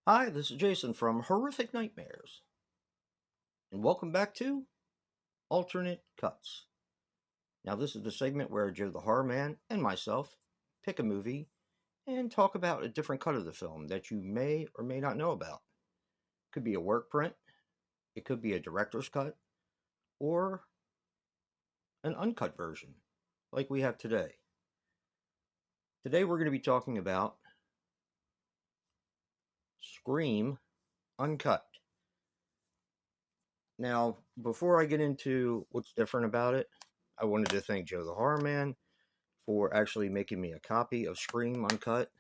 Hi, this is Jason from Horrific Nightmares, and welcome back to Alternate Cuts. Now, this is the segment where Joe the Horror Man and myself pick a movie and talk about a different cut of the film that you may or may not know about. It could be a work print, it could be a director's cut, or an uncut version, like we have today. Today, we're going to be talking about Scream Uncut. Now, before I get into what's different about it, I wanted to thank Joe the Horror Man for actually making me a copy of Scream Uncut.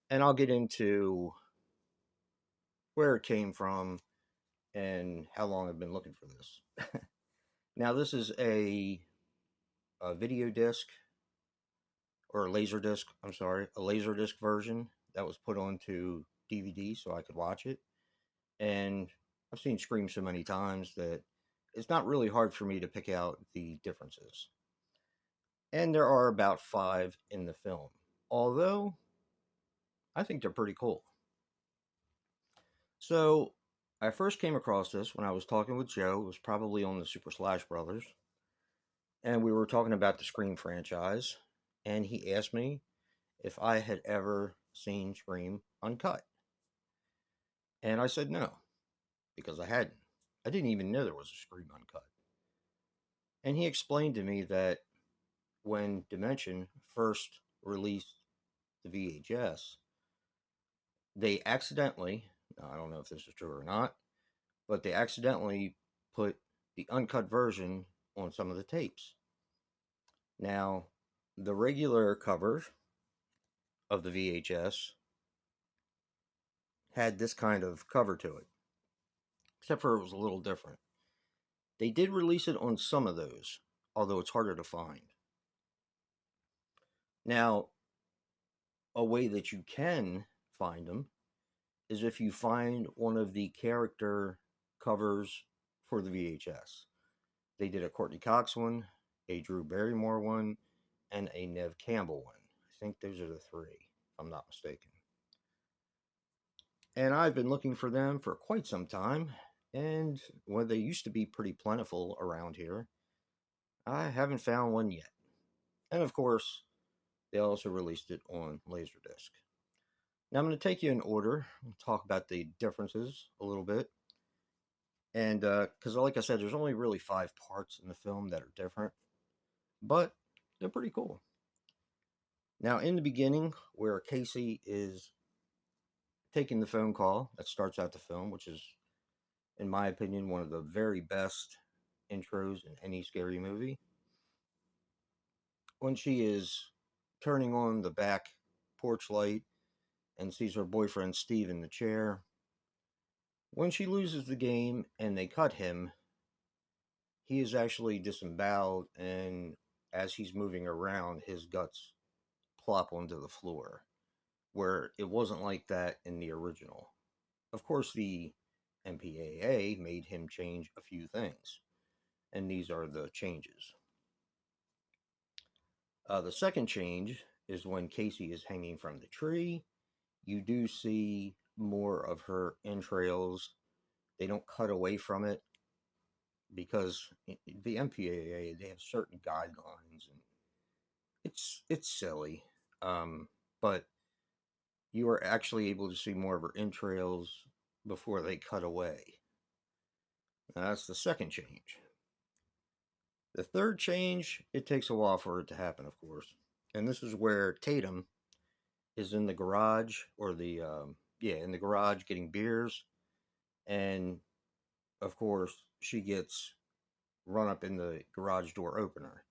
And I'll get into where it came from and how long I've been looking for this. Now, this is a video disc or a laser disc, I'm sorry, a laser disc version that was put onto DVD so I could watch it. And I've seen Scream so many times that it's not really hard for me to pick out the differences. And there are about five in the film, although I think they're pretty cool. So I first came across this when I was talking with Joe. It was probably on the Super Slash Brothers. And we were talking about the Scream franchise. And he asked me if I had ever seen Scream Uncut. And I said no, because I hadn't. I didn't even know there was a Scream Uncut. And he explained to me that when Dimension first released the VHS, they accidentally, I don't know if this is true or not, but they accidentally put the uncut version on some of the tapes. Now, the regular cover of the VHS had this kind of cover to it, except for it was a little different. They did release it on some of those, although it's harder to find. Now, a way that you can find them is if you find one of the character covers for the VHS. They did a Courtney Cox one, a Drew Barrymore one, and a Nev Campbell one. I think those are the three, if I'm not mistaken. And I've been looking for them for quite some time. And when they used to be pretty plentiful around here, I haven't found one yet. And of course, they also released it on Laserdisc. Now I'm going to take you in order and talk about the differences a little bit. And because, like I said, there's only really five parts in the film that are different, but they're pretty cool. Now, in the beginning, where Casey is taking the phone call that starts out the film, which is, in my opinion, one of the very best intros in any scary movie, when she is turning on the back porch light and sees her boyfriend Steve in the chair, when she loses the game and they cut him, he is actually disemboweled, and as he's moving around, his guts plop onto the floor, where it wasn't like that in the original. Of course, the MPAA made him change a few things, and these are the changes. The second change is when Casey is hanging from the tree. You do see more of her entrails. They don't cut away from it because the MPAA, they have certain guidelines, and it's silly. But you are actually able to see more of her entrails before they cut away. Now, that's the second change. The third change, it takes a while for it to happen, of course. And this is where Tatum is in the garage, or in the garage getting beers. And of course, she gets run up in the garage door opener.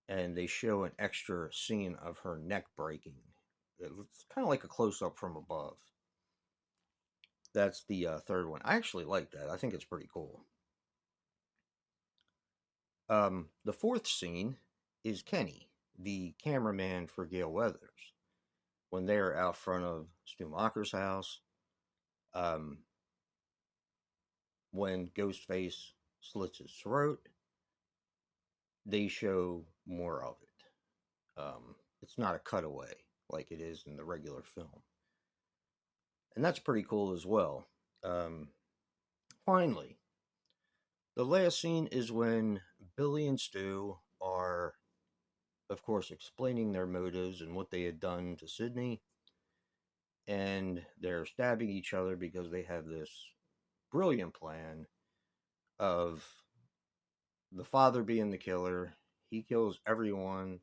And they show an extra scene of her neck breaking. It's kind of like a close up from above. That's the third one. I actually like that. I think it's pretty cool. The fourth scene is Kenny, the cameraman for Gail Weathers, when they're out front of Stu Macher's house. Um, when Ghostface slits his throat, they show more of it. It's not a cutaway like it is in the regular film. And that's pretty cool as well. Um, Finally, the last scene is when Billy and Stu are, of course, explaining their motives and what they had done to Sydney, and they're stabbing each other because they have this brilliant plan of the father being the killer. He kills everyone,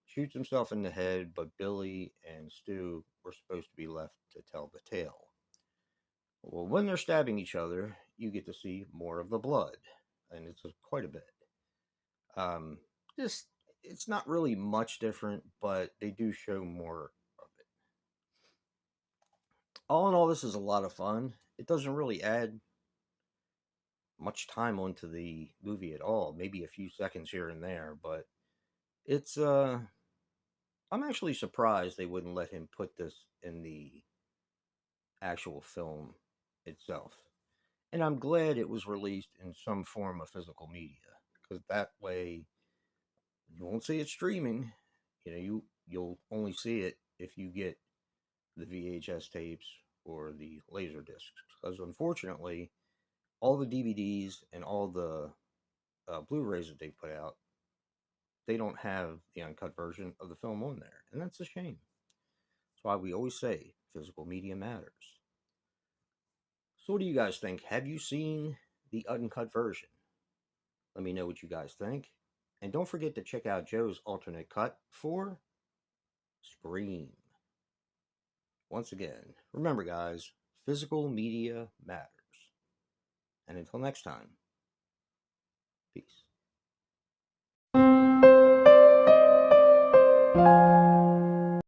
shoots himself in the head, but Billy and Stu were supposed to be left to tell the tale. Well, when they're stabbing each other, you get to see more of the blood, and it's quite a bit. Um, just it's not really much different, but they do show more of it. All in all, this is a lot of fun. It doesn't really add much time onto the movie at all, maybe a few seconds here and there, but it's I'm actually surprised they wouldn't let him put this in the actual film itself. And I'm glad it was released in some form of physical media because that way you won't see it streaming. You'll only see it if you get the VHS tapes or the laser discs because unfortunately all the DVDs and all the Blu-rays that they put out, they don't have the uncut version of the film on there, and that's a shame. That's why we always say physical media matters. So, what do you guys think? Have you seen the uncut version? Let me know what you guys think. And don't forget to check out Joe's alternate cut for Scream. Once again, remember, guys, physical media matters. And until next time, peace.